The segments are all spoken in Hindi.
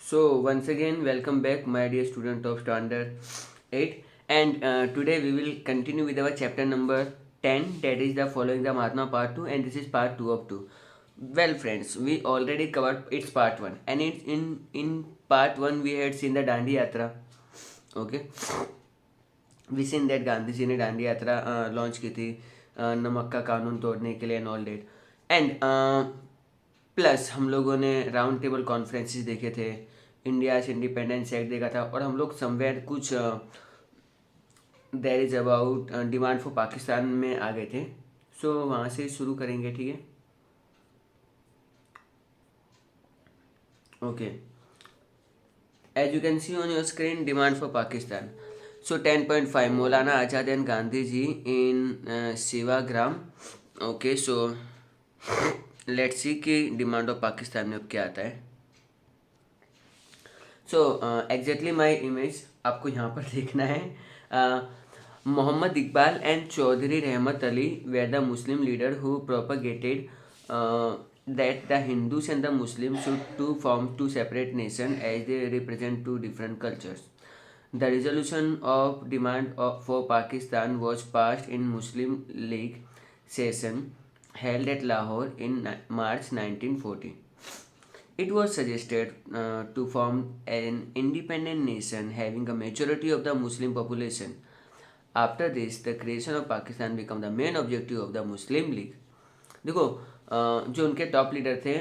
So once again, welcome back, my dear student of Standard 8. And today we will continue with our chapter number 10, that is the Following the Mahatma part 2, and this is part 2 of 2. Well, friends, we already covered its part 1, and in part 1 we had seen the Dandi Yatra. Okay, we seen that Gandhi ji ने दांडी यात्रा लॉन्च की थी नमक का कानून तोड़ने के लिए and all that and plus हम लोगों ने राउंड टेबल कॉन्फ्रेंसेस देखे थे, इंडिया इंडिपेंडेंस एक्ट देखा था, और हम लोग समवेयर कुछ there is about demand for Pakistan में आ गए थे. सो वहाँ से शुरू करेंगे, ठीक है. Okay, as you can see on your screen, demand for Pakistan. So 10.5 Maulana Azad and Gandhi ji in Sevagram. Okay, so let's see कि डिमांड ऑफ पाकिस्तान में अब क्या आता है. सो एग्जैक्टली माई इमेज आपको यहाँ पर देखना है. Mohammad Iqbal and Chaudhry Rahmat Ali were the Muslim leader who propagated that the Hindus and the Muslims should to form two separate nations as they represent two different cultures. The resolution of demand for Pakistan was passed in Muslim League session held at Lahore in March 1940. It was suggested to form an independent nation having a majority of the Muslim population. After this, the creation of Pakistan became the main objective of the Muslim League. देखो, जो उनके टॉप लीडर थे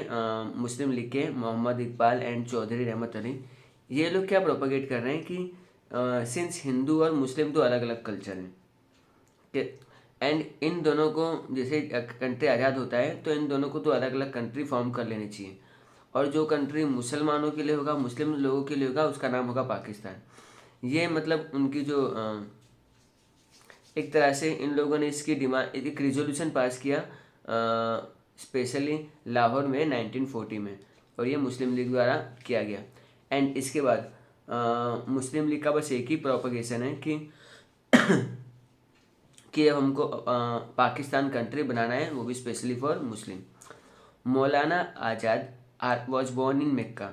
मुस्लिम लीग के, मोहम्मद इकबाल एंड चौधरी रहमत अली, ये लोग क्या प्रोपगेट कर रहे हैं कि सिंस हिंदू और मुस्लिम तो अलग अलग कल्चर हैं कि एंड इन दोनों को जैसे कंट्री आज़ाद होता है तो इन दोनों को तो अलग अलग कंट्री फॉर्म कर लेनी चाहिए, और जो कंट्री मुसलमानों के लिए होगा, मुस्लिम लोगों के लिए होगा, उसका नाम होगा पाकिस्तान. ये मतलब उनकी जो एक तरह से इन लोगों ने इसकी डिमांड, एक रिजोल्यूशन पास किया स्पेशली लाहौर में 1940 में, और ये मुस्लिम लीग द्वारा किया गया. एंड इसके बाद मुस्लिम लीग का बस एक ही प्रोपगेशन है कि अब हमको पाकिस्तान कंट्री बनाना है, वो भी specially for Muslim. Maulana Azad was born in Mecca,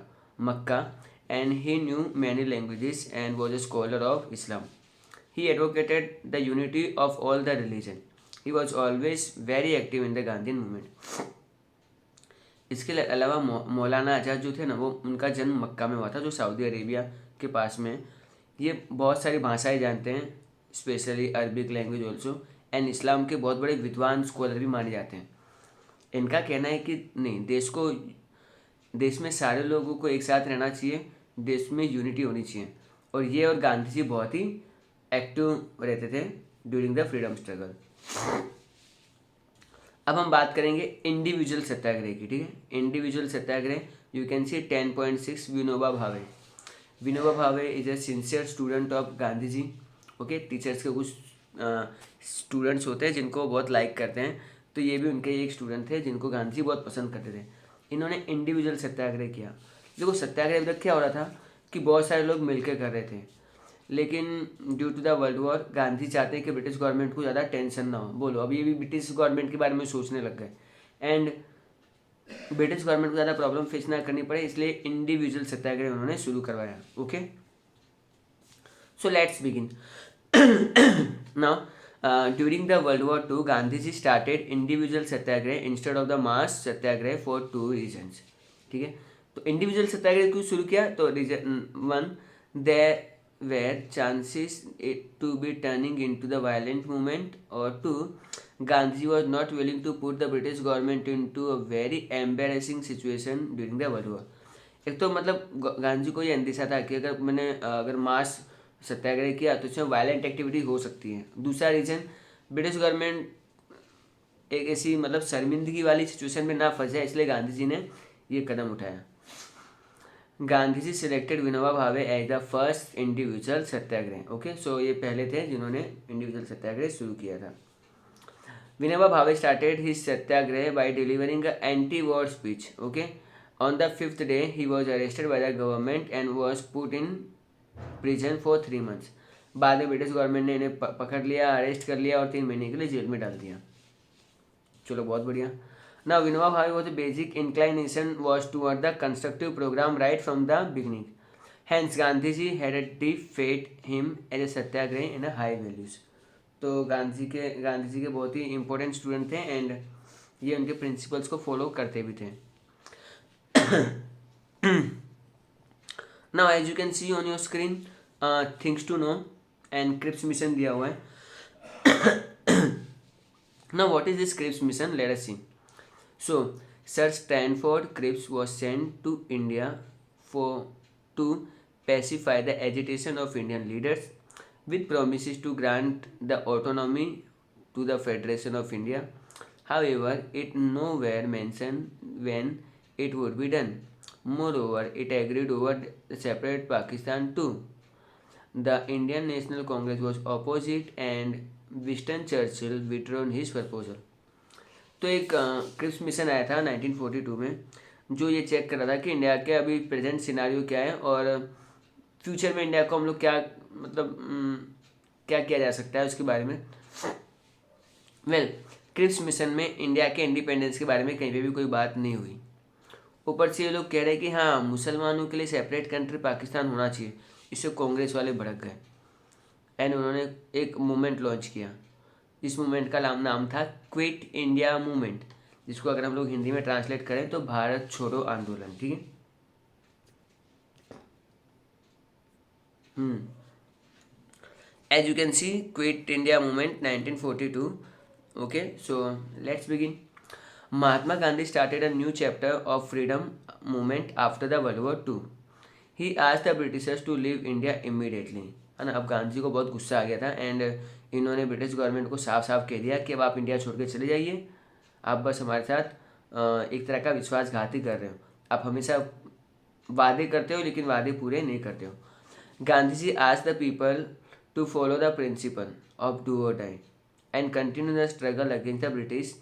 and he knew many languages and was a scholar of Islam. He advocated the unity of all the religion. He was always very active in the Gandhian movement. इसके अलावा मौलाना आज़ाद जो थे ना, वो उनका जन्म मक्का में हुआ था, जो सऊदी अरेबिया के पास में. ये बहुत सारी भाषाएं जानते हैं, specially Arabic language also, and Islam के बहुत बड़े विद्वान स्कॉलर भी माने जाते हैं. इनका कहना है कि नहीं, देश में सारे लोगों को एक साथ रहना चाहिए, देश में यूनिटी होनी चाहिए, और ये और गांधी जी बहुत ही एक्टिव रहते थे ड्यूरिंग द फ्रीडम स्ट्रगल. अब हम बात करेंगे इंडिविजुअल सत्याग्रह की, ठीक है. Individual satyagraha you can see 10.6 Vinoba Bhave. Vinoba Bhave is a sincere student of Gandhi ji. Okay, teachers के कुछ स्टूडेंट्स होते हैं जिनको बहुत लाइक करते हैं, तो ये भी उनके एक स्टूडेंट थे जिनको गांधी जी बहुत पसंद करते थे. इन्होंने इंडिविजुअल सत्याग्रह किया. देखो, सत्याग्रह अभी तक क्या हो रहा था कि बहुत सारे लोग मिलकर कर रहे थे, लेकिन due to the world war Gandhi चाहते हैं कि ब्रिटिश गवर्नमेंट को ज़्यादा टेंशन ना हो. बोलो, अब ये भी ब्रिटिश गवर्नमेंट के बारे में सोचने लग गए, एंड ब्रिटिश गवर्नमेंट को ज़्यादा प्रॉब्लम फेस ना करनी पड़े, इसलिए इंडिविजुअल सत्याग्रह उन्होंने शुरू करवाया. Okay, so let's begin. Now during the world war two Gandhi ji started individual satyagraha instead of the mass satyagraha for 2 reasons. ठीक है, तो इंडिविजुअल सत्याग्रह क्यों शुरू किया? तो reason 1, there were chances it to be turning into the violent movement, or 2, Gandhi was not willing to put the British government into a very embarrassing situation during the world war. एक तो मतलब गांधी को ये अंदेशा था कि अगर मास सत्याग्रह किया तो इसमें वायलेंट एक्टिविटी हो सकती है. दूसरा रीजन, ब्रिटिश गवर्नमेंट एक ऐसी मतलब शर्मिंदगी वाली सिचुएशन में ना फंस जाए, इसलिए गांधी जी ने ये कदम उठाया. Gandhi ji selected Vinoba Bhave as the first individual satyagraha. Okay, so ये पहले थे जिन्होंने इंडिविजुअल सत्याग्रह शुरू किया था. Vinoba Bhave started his satyagraha by delivering a anti war speech. Okay, on the 5th day he was arrested by the government and was put in prison for 3 months. बाद में ब्रिटिश गवर्नमेंट ने इन्हें पकड़ लिया, अरेस्ट कर लिया और 3 महीने के लिए जेल में डाल दिया. चलो, बहुत बढ़िया. Now, Vinoba Bhave was a basic inclination was toward the constructive program right from the beginning. Hence, Gandhiji had a deep faith him as a satyagrahi and a high values. तो गांधी जी के बहुत ही इंपॉर्टेंट स्टूडेंट थे एंड ये उनके प्रिंसिपल्स को फॉलो करते भी थे. Now as you can see on your screen things to know and Cripps mission दिया हुआ है. Now, what is this Cripps mission? Let us see. So, Sir Stanford Cripps was sent to India to pacify the agitation of Indian leaders with promises to grant the autonomy to the Federation of India. However, it nowhere mentioned when it would be done. Moreover, it agreed over the separate Pakistan too. The Indian National Congress was opposite and Winston Churchill withdrawn his proposal. तो एक क्रिप्स मिशन आया था 1942 में जो ये चेक कर रहा था कि इंडिया के अभी प्रेजेंट सिनारियो क्या है और फ्यूचर में इंडिया को हम लोग क्या मतलब क्या किया जा सकता है उसके बारे में. क्रिप्स मिशन में इंडिया के इंडिपेंडेंस के बारे में कहीं पे भी कोई बात नहीं हुई. ऊपर से ये लोग कह रहे हैं कि हाँ मुसलमानों के लिए सेपरेट कंट्री पाकिस्तान होना चाहिए. इससे कांग्रेस वाले भड़क गए एंड उन्होंने एक मूवमेंट लॉन्च किया. इस मूवमेंट का नाम था क्विट इंडिया मूवमेंट, जिसको अगर हम लोग हिंदी में ट्रांसलेट करें तो भारत छोड़ो आंदोलन. ठीक है. As you can see quit India movement 1942. Okay, so let's begin. Mahatma Gandhi started a new chapter of freedom movement after the world war two. He asked the Britishers to leave India immediately. है ना. अब गांधी को बहुत गुस्सा आ गया था एंड इन्होंने ब्रिटिश गवर्नमेंट को साफ साफ कह दिया कि अब आप इंडिया छोड़ के चले जाइए. आप बस हमारे साथ एक तरह का विश्वासघाती कर रहे हो. आप हमेशा वादे करते हो लेकिन वादे पूरे नहीं करते हो. Gandhi ji asked the people to follow the principle of do or die and continue the struggle against the British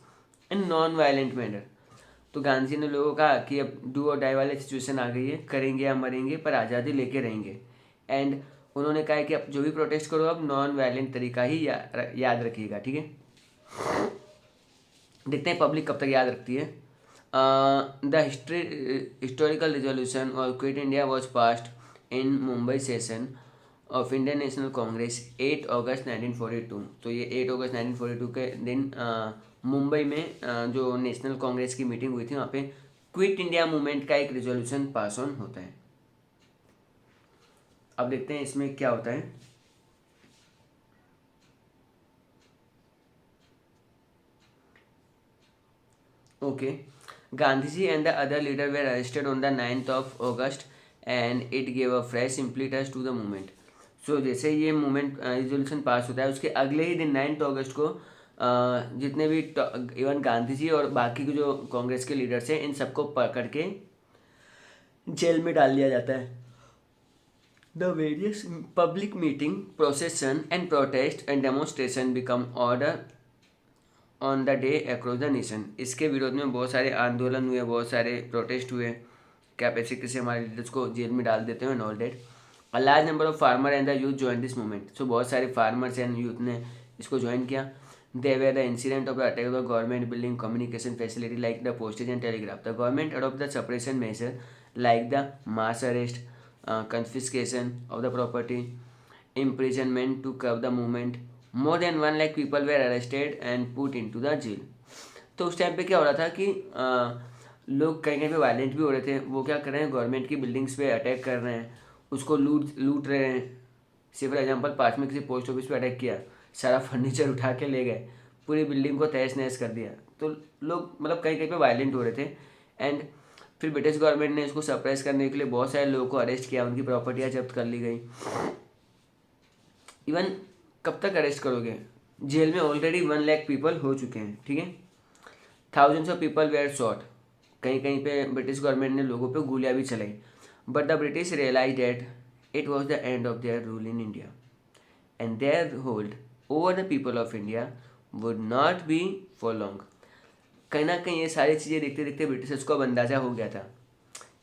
in non violent manner. तो गांधी जी ने लोगों को कहा कि अब डू और डाई वाली सिचुएशन आ गई है, करेंगे या मरेंगे पर आज़ादी लेके रहेंगे. एंड उन्होंने कहा है कि अब जो भी प्रोटेस्ट करो अब नॉन वायलेंट तरीका ही याद रखिएगा. ठीक है. देखते हैं पब्लिक कब तक याद रखती है. द हिस्टोरिकल रिजोल्यूशन और quit India was passed in Mumbai session of Indian national Congress 8 अगस्त 1942. तो ये 8 अगस्त 1942 के दिन मुंबई में जो नेशनल कांग्रेस की मीटिंग हुई थी वहाँ पे क्विट इंडिया मूवमेंट का एक रिजोल्यूशन पास ऑन होता है. अब देखते हैं इसमें क्या होता है. Okay. Gandhi ji and the other leader were arrested on the 9th of August and it gave a fresh impetus to the movement. So जैसे ये मूवमेंट रिजोल्यूशन पास होता है उसके अगले ही दिन 9 अगस्त को जितने भी इवन गांधी जी और बाकी के जो कांग्रेस के लीडर्स हैं इन सबको पकड़ के जेल में डाल दिया जाता है. The various public meeting, procession and protest and demonstration become order on the day across the nation. इसके विरोध में बहुत सारे आंदोलन हुए, बहुत सारे प्रोटेस्ट हुए. क्या पैसे किसी हमारे लीडर्स को जेल में डाल देते हैं all that. A large number of farmer and the youth join this movement. So बहुत सारे फार्मर्स एंड यूथ ने इसको ज्वाइन किया. They were the incident of the attack of the government building communication facility like the postage and telegraph. The government adopted the suppression measure like the mass arrest, confiscation of the property, imprisonment to curb the movement. More than 1 lakh people were arrested and put into the jail. तो उस टाइम पे क्या हो रहा था कि लोग कहीं कहीं पे वायलेंट भी हो रहे थे. वो क्या कर रहे हैं, गवर्नमेंट की बिल्डिंग्स पे अटैक कर रहे हैं, उसको लूट रहे हैं. से फॉर एग्जाम्पल पास में किसी पोस्ट ऑफिस पे अटैक किया, सारा फर्नीचर उठा के ले गए, पूरी बिल्डिंग को तहस नहस कर दिया. तो लोग मतलब कहीं कहीं पे वायलेंट हो रहे थे. एंड फिर ब्रिटिश गवर्नमेंट ने इसको सप्रेस करने के लिए बहुत सारे लोगों को अरेस्ट किया, उनकी प्रॉपर्टियाँ जब्त कर ली गई. इवन कब तक अरेस्ट करोगे, जेल में ऑलरेडी 1 लाख पीपल हो चुके हैं. ठीक है. Thousands of people were shot. कहीं कहीं पे ब्रिटिश गवर्नमेंट ने लोगों पे गोलियां भी चलाई. But the British realise that it was the end of their rule in India and their hold over the people of India would not be for long. कहीं ना कहीं ये सारी चीज़ें देखते देखते ब्रिटिशर्स को अब अंदाज़ा हो गया था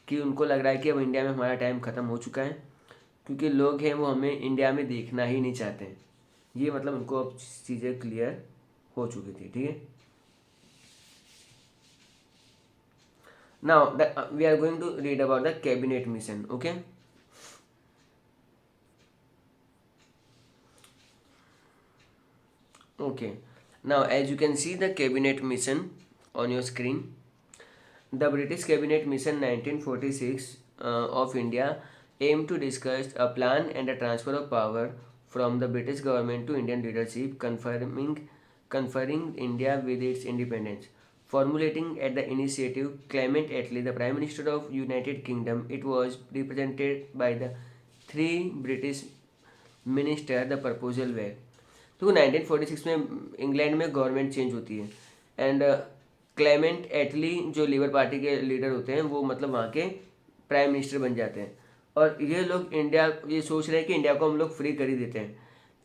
कि उनको लग रहा है कि अब इंडिया में हमारा टाइम ख़त्म हो चुका है, क्योंकि लोग हैं वो हमें इंडिया में देखना ही नहीं चाहते हैं. ये मतलब उनको अब चीज़ें क्लियर हो चुकी थी. ठीक है. Now we are going to read about the cabinet mission. Okay. Okay. Now, as you can see the cabinet mission on your screen, the British Cabinet Mission 1946 of India aimed to discuss a plan and a transfer of power from the British government to Indian leadership, conferring India with its independence. Formulating at the initiative Clement Attlee, the Prime Minister of United Kingdom, it was represented by the three British minister the proposal were. तो 1946 में इंग्लैंड में गवर्नमेंट चेंज होती है एंड क्लेमेंट एटली जो लेबर पार्टी के लीडर होते हैं वो मतलब वहाँ के प्राइम मिनिस्टर बन जाते हैं और ये लोग इंडिया ये सोच रहे हैं कि इंडिया को हम लोग फ्री कर ही देते हैं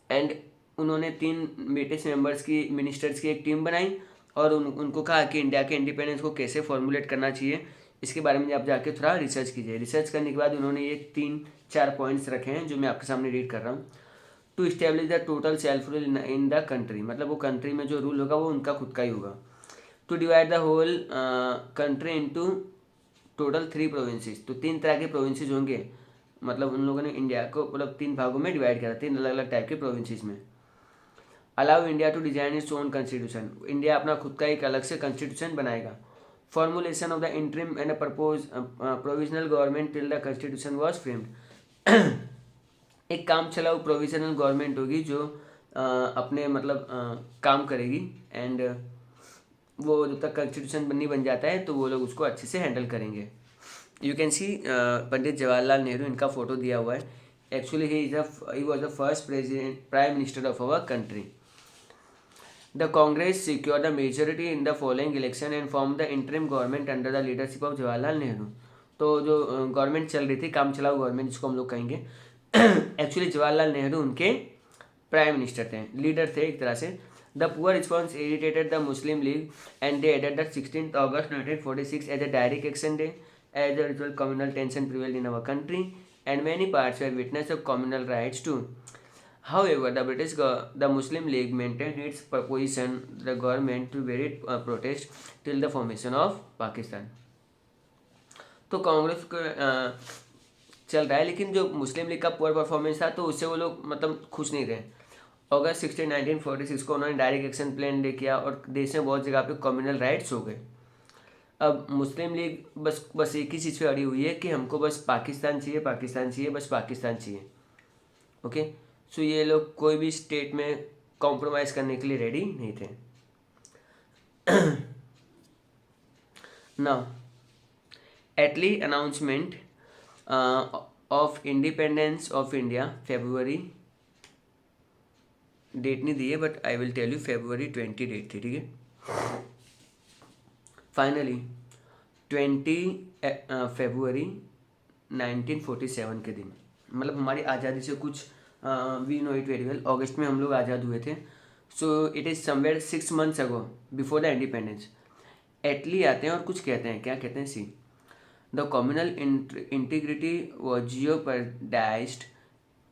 एंड उन्होंने 3 ब्रिटिश मेंबर्स की मिनिस्टर्स की एक टीम बनाई और उनको कहा कि इंडिया के इंडिपेंडेंस को कैसे फॉर्मुलेट करना चाहिए इसके बारे में आप जाके थोड़ा रिसर्च कीजिए। रिसर्च करने के बाद उन्होंने ये 3-4 पॉइंट्स रखे हैं जो मैं आपके सामने रीड कर रहा हूँ। To establish the total self rule in the country, मतलब वो कंट्री में जो रूल होगा वो उनका खुद का ही होगा। To divide the whole country into total 3 provinces, तो 3 तरह के प्रोविंसेस होंगे, मतलब उन लोगों ने इंडिया को मतलब 3 भागों में डिवाइड करा, 3 अलग अलग टाइप के प्रोविंसेस में। Allow India to design its own constitution, India अपना खुद का एक अलग से कॉन्स्टिट्यूशन बनाएगा। Formulation of the interim and provisional government till the constitution was framed, एक काम चलाओ प्रोविजनल गवर्नमेंट होगी जो अपने मतलब काम करेगी एंड वो जब तक कॉन्स्टिट्यूशन नहीं बन जाता है तो वो लोग उसको अच्छे से हैंडल करेंगे। यू कैन सी पंडित जवाहरलाल नेहरू, इनका फोटो दिया हुआ है। Actually he was the first prime minister of our country. The Congress secure the majority in the following election and form the interim government under the leadership of Jawaharlal Nehru, तो जो गवर्नमेंट चल रही थी काम चलाओ गवर्नमेंट जिसको हम लोग कहेंगे, एक्चुअली जवाहरलाल नेहरू उनके प्राइम मिनिस्टर थे, लीडर थे एक तरह से। The poor response irritated the Muslim League and they added the 16th August 1946 as a direct action day. As a result communal tension prevailed in our country and many parts were witness of communal riots too. However, the Muslim League maintained its position the government to varied protest till the formation of Pakistan। तो कांग्रेस को चल रहा है लेकिन जो मुस्लिम लीग का पुअर परफॉर्मेंस था तो उससे वो लोग मतलब खुश नहीं रहे। अगस्त 16 1946 को उन्होंने डायरेक्ट एक्शन प्लान ले किया और देश में बहुत जगह पे कम्युनल राइट्स हो गए। अब मुस्लिम लीग बस एक ही चीज़ पे अड़ी हुई है कि हमको बस पाकिस्तान चाहिए, पाकिस्तान चाहिए, बस पाकिस्तान चाहिए। ओके, सो ये लोग कोई भी स्टेट में कॉम्प्रोमाइज़ करने के लिए रेडी नहीं थे। Now Attlee announcement of independence of India फरवरी, डेट नहीं दी है but I will tell you, February 20 date थी, ठीक है। फाइनली 20 February 1947 के दिन, मतलब हमारी आज़ादी से कुछ we know it very well, अगस्त में हम लोग आज़ाद हुए थे। So it is somewhere 6 months ago before the independence. Attlee आते हैं और कुछ कहते हैं, क्या कहते हैं, see the communal integrity was jeopardised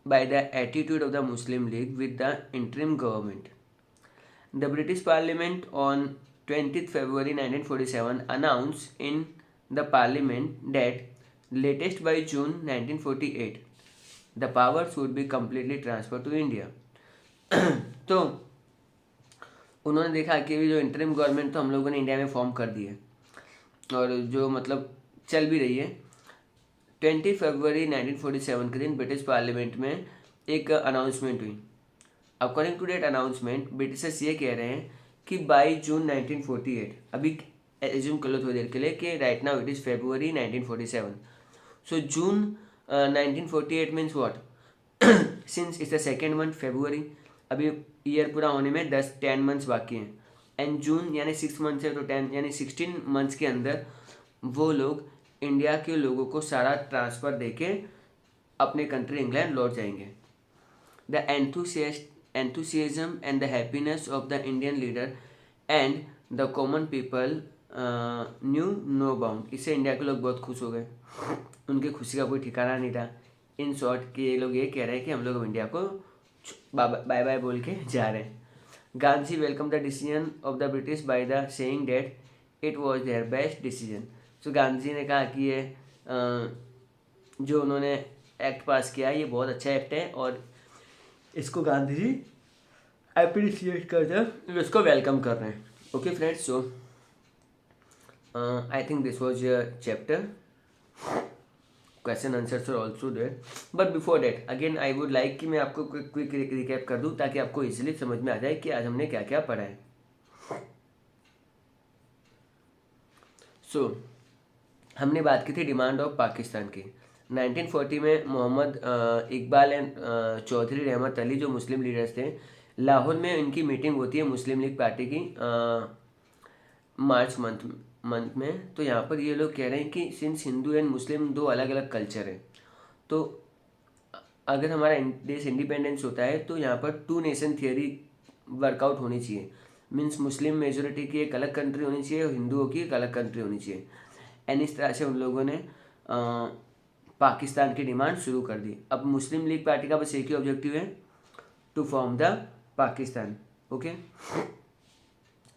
by the attitude of the Muslim League with the interim government. The British Parliament on 20th February 1947 announced in the Parliament that latest by June 1948 the powers would be completely transferred to India. तो उन्होंने देखा कि जो इंटरिम गवर्नमेंट तो हम लोगों ने इंडिया में फॉर्म कर दी है और जो मतलब चल भी रही है। 20 फरवरी 1947 के दिन ब्रिटिश पार्लियामेंट में एक अनाउंसमेंट हुई। According to that announcement Britishers ये कह रहे हैं कि बाई जून 1948, अभी एज्यूम कर लो थोड़ी देर के लिए कि right now it is February 1947, so June 1948 means what, since it's the second month February, अभी ईयर पूरा होने में 10 months बाकी हैं एंड जून यानी 6 months है तो 10 यानी 16 months के अंदर वो लोग इंडिया के लोगों को सारा ट्रांसफ़र देके अपने कंट्री इंग्लैंड लौट जाएंगे। The enthusiasm and the happiness of the Indian leader and the common people knew no bound, इससे इंडिया के लोग बहुत खुश हो गए, उनकी खुशी का कोई ठिकाना नहीं था। इन शॉर्ट कि ये लोग ये कह रहे हैं कि हम लोग इंडिया को बाय बाय बोल के जा रहे हैं। Gandhi welcome the decision of the British by the saying that it was their best decision. So Gandhi ji ने कहा कि ये जो उन्होंने एक्ट पास किया है ये बहुत अच्छा एक्ट है और इसको गांधी जी अप्रिशिएट करते हैं, इसको वेलकम कर रहे हैं। Okay friends, so I think this was your chapter, question answers are also there, but before that again I would like कि मैं आपको क्विक रिकैप कर दूं ताकि आपको इजीली समझ में आ जाए कि आज हमने क्या क्या पढ़ा है। सो हमने बात की थी डिमांड ऑफ पाकिस्तान की। 1940 में मोहम्मद इकबाल एंड चौधरी रहमत अली जो मुस्लिम लीडर्स थे, लाहौर में इनकी मीटिंग होती है मुस्लिम लीग पार्टी की मार्च मंथ में। तो यहाँ पर ये लोग कह रहे हैं कि सिंस हिंदू एंड मुस्लिम दो अलग अलग कल्चर है, तो अगर हमारा देश इंडिपेंडेंस होता है तो यहाँ पर टू नेशन थियोरी वर्कआउट होनी चाहिए। मीन्स मुस्लिम मेजोरिटी की एक अलग कंट्री होनी चाहिए और हिंदुओं की एक अलग कंट्री होनी चाहिए। एंड इस तरह से उन लोगों ने पाकिस्तान की डिमांड शुरू कर दी। अब मुस्लिम लीग पार्टी का बस एक ही ऑब्जेक्टिव है, to form the Pakistan. Okay,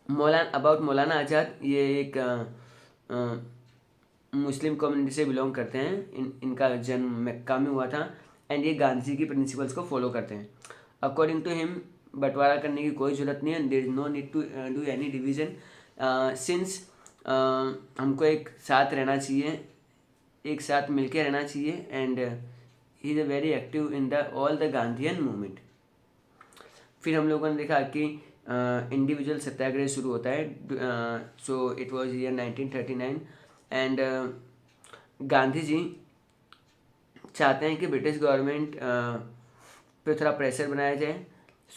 Maulana Azad, ये एक मुस्लिम कम्युनिटी से बिलोंग करते हैं। इनका जन्म मक्का में हुआ था एंड ये गांधी की प्रिंसिपल्स को फॉलो करते हैं। अकॉर्डिंग टू हिम बंटवारा करने की कोई ज़रूरत नहीं है, there is no need to do any division, since हमको एक साथ रहना चाहिए, एक साथ मिलके रहना चाहिए। And he is a very active in the all the Gandhian movement. फिर हम लोगों ने देखा कि इंडिविजुअल सत्याग्रह शुरू होता है। So it was year 1939 and Gandhi ji चाहते हैं कि ब्रिटिश गवर्नमेंट पे थोड़ा प्रेशर बनाया जाए।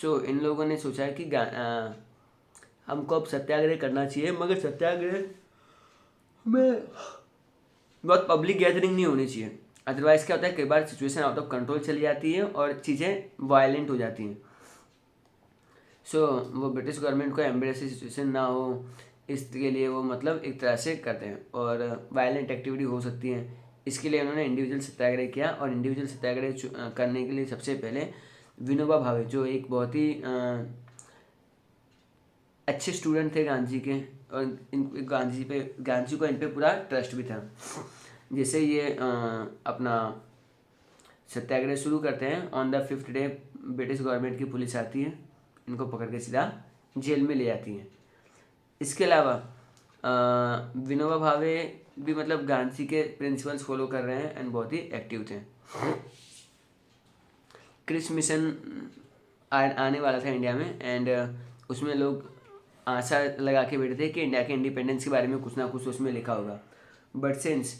सो इन लोगों ने सोचा है कि हमको अब सत्याग्रह करना चाहिए, मगर सत्याग्रह में बहुत पब्लिक गैदरिंग नहीं होनी चाहिए। अदरवाइज़ क्या होता है, कई बार सिचुएशन आउट ऑफ कंट्रोल चली जाती है और चीज़ें वायलेंट हो जाती हैं। सो वो ब्रिटिश गवर्नमेंट को एम्बेरसिंग सिचुएशन ना हो, इसके लिए वो मतलब एक तरह से करते हैं और वायलेंट एक्टिविटी हो सकती है। इसके लिए उन्होंने इंडिविजुअल सत्याग्रह किया और इंडिविजुअल सत्याग्रह करने के लिए सबसे पहले विनोबा भावे, जो एक बहुत ही अच्छे स्टूडेंट थे गांधी के, और गांधी को इन पे पूरा ट्रस्ट भी था, जिससे ये अपना सत्याग्रह शुरू करते हैं। On the 5th day British government की पुलिस आती है, इनको पकड़ के सीधा जेल में ले जाती है। इसके अलावा विनोबा भावे भी मतलब गांधी के प्रिंसिपल्स फॉलो कर रहे हैं एंड बहुत ही एक्टिव थे। क्रिस मिशन आने वाला था इंडिया में एंड उसमें लोग आशा लगा के बैठे थे कि इंडिया के इंडिपेंडेंस के बारे में कुछ ना कुछ उसमें लिखा होगा। बट सिंस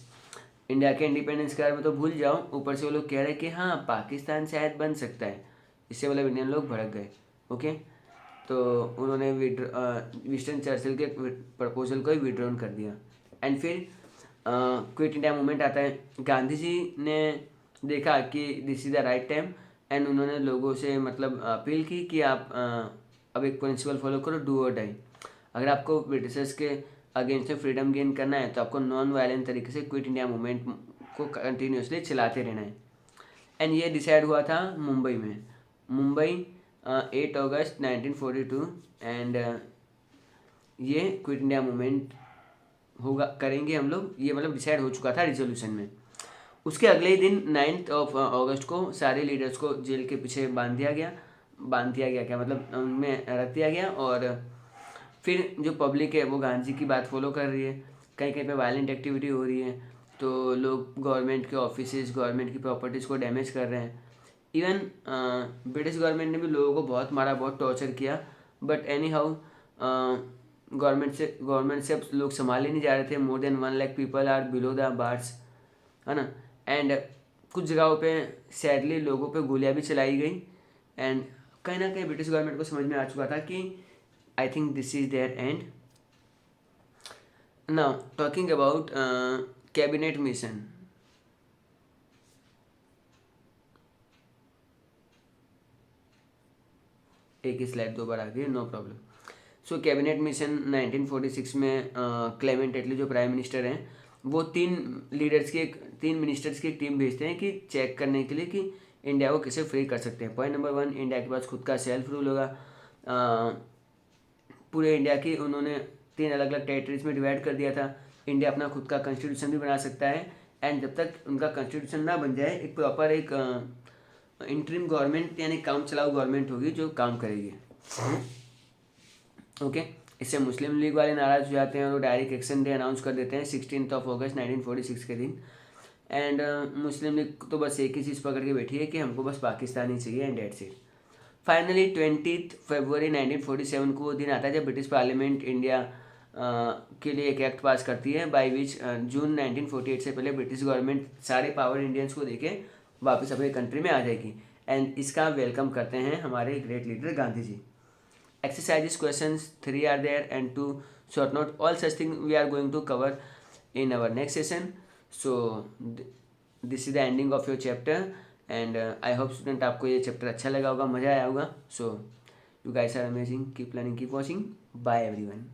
इंडिया के इंडिपेंडेंस के बारे में तो भूल जाओ, ऊपर से वो लोग कह रहे हैं कि हाँ पाकिस्तान शायद बन सकता है। इससे मतलब इंडियन लोग भड़क गए। ओके, तो उन्होंने विंस्टन चर्चिल के प्रपोजल को ही विड्रॉन कर दिया एंड फिर क्विट इंडिया मूवमेंट आता है। गांधी जी ने देखा कि this is the right time and उन्होंने लोगों से मतलब अपील की कि आप अब एक प्रिंसिपल फॉलो करो, डू और डाई। अगर आपको ब्रिटिशर्स के अगेंस्ट में फ्रीडम गेन करना है तो आपको नॉन वायलेंट तरीके से क्विट इंडिया मूवमेंट को कंटिन्यूसली चलाते रहना है। एंड ये डिसाइड हुआ था मुंबई में, मुंबई 8 अगस्त 1942 एंड ये क्विट इंडिया मूवमेंट होगा, करेंगे हम लोग, ये मतलब डिसाइड हो चुका था रिजोल्यूशन में। उसके अगले ही दिन 9 अगस्त को सारे लीडर्स को जेल के पीछे बांध दिया गया क्या मतलब उनमें रख दिया गया। और फिर जो पब्लिक है वो गांधी की बात फॉलो कर रही है, कहीं कहीं पे वायलेंट एक्टिविटी हो रही है, तो लोग गवर्नमेंट के ऑफिसेज, गवर्नमेंट की प्रॉपर्टीज़ को डैमेज कर रहे हैं। इवन ब्रिटिश गवर्नमेंट ने भी लोगों को बहुत मारा, बहुत टॉर्चर किया, बट एनी हाउ गवर्नमेंट से अब लोग संभाल ही नहीं जा रहे थे। More than 1 lakh people are below the bars, है ना। एंड कुछ जगहों पे सैडली लोगों पे गोलियां भी चलाई गई एंड कहीं ना कहीं ब्रिटिश गवर्नमेंट को समझ में आ चुका था कि I think this is their end. Now talking about cabinet mission, एक ही स्लाइड दोबारा आ गई, no problem. So cabinet mission 1946 में क्लेमेंट एटली जो प्राइम मिनिस्टर हैं वो तीन मिनिस्टर्स की एक टीम भेजते हैं कि चेक करने के लिए कि इंडिया को कैसे फ्री कर सकते हैं। पॉइंट नंबर 1, इंडिया के पास खुद का सेल्फ रूल होगा। पूरे इंडिया की उन्होंने 3 अलग अलग टेरिटरीज में डिवाइड कर दिया था। इंडिया अपना खुद का कॉन्स्टिट्यूशन भी बना सकता है। एंड जब तक उनका कॉन्स्टिट्यूशन ना बन जाए, एक प्रॉपर एक इंटरिम गवर्नमेंट यानी काम चलाऊ गवर्नमेंट होगी जो काम करेगी। ओके, इससे मुस्लिम लीग वाले नाराज हो जाते हैं और वो डायरेक्ट एक्शन डे अनाउंस कर देते हैं 16 अगस्त 1946 के दिन। एंड मुस्लिम लीग तो बस एक ही चीज़ पकड़ के बैठी है कि हमको बस पाकिस्तान ही चाहिए, एंड डेट्स इट। फाइनली 20 फरवरी 1947 को वो दिन आता है जब ब्रिटिश पार्लियामेंट इंडिया के लिए एक एक्ट पास करती है, बाई विच जून 1948 से पहले ब्रिटिश गवर्नमेंट सारे पावर इंडियंस को देके वापस अपने कंट्री में आ जाएगी। एंड इसका वेलकम करते हैं हमारे great leader Gandhi ji. Exercises questions 3 are there and 2 short note. All such things we are going to cover in our next session. So this is the ending of your chapter, and I hope student आपको ये चैप्टर अच्छा लगा होगा, मज़ा आया होगा. So you guys are amazing. Keep learning, keep watching. Bye everyone.